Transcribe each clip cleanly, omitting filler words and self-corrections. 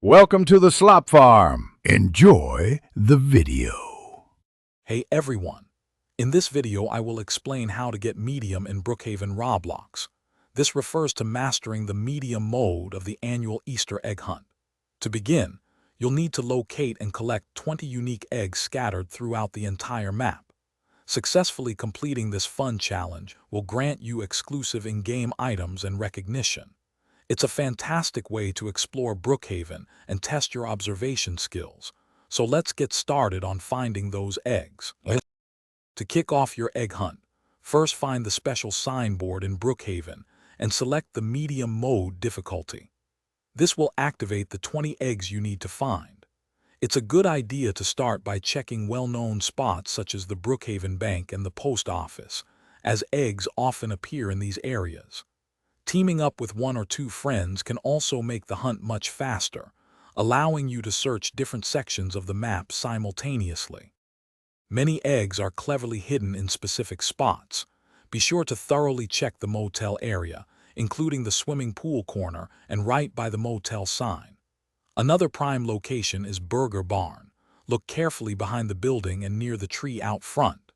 Welcome to the Slop Farm. Enjoy the video. Hey everyone! In this video I will explain how to get medium in Brookhaven Roblox. This refers to mastering the medium mode of the annual Easter egg hunt. To begin, you'll need to locate and collect 20 unique eggs scattered throughout the entire map. Successfully completing this fun challenge will grant you exclusive in-game items and recognition. It's a fantastic way to explore Brookhaven and test your observation skills. So let's get started on finding those eggs. To kick off your egg hunt, first find the special signboard in Brookhaven and select the medium mode difficulty. This will activate the 20 eggs you need to find. It's a good idea to start by checking well-known spots such as the Brookhaven Bank and the post office, as eggs often appear in these areas. Teaming up with one or two friends can also make the hunt much faster, allowing you to search different sections of the map simultaneously. Many eggs are cleverly hidden in specific spots. Be sure to thoroughly check the motel area, including the swimming pool corner and right by the motel sign. Another prime location is Burger Barn. Look carefully behind the building and near the tree out front.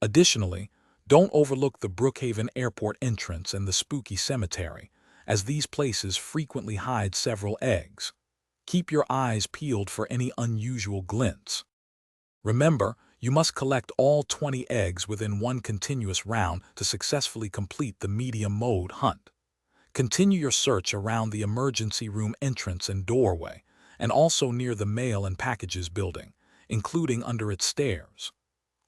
Additionally, don't overlook the Brookhaven Airport entrance and the spooky cemetery, as these places frequently hide several eggs. Keep your eyes peeled for any unusual glints. Remember, you must collect all 20 eggs within one continuous round to successfully complete the medium mode hunt. Continue your search around the emergency room entrance and doorway, and also near the mail and packages building, including under its stairs.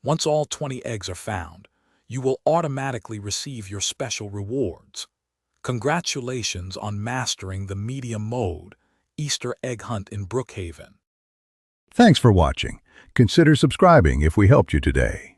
Once all 20 eggs are found, you will automatically receive your special rewards. Congratulations on mastering the medium mode Easter egg hunt in Brookhaven. Thanks for watching. Consider subscribing if we helped you today.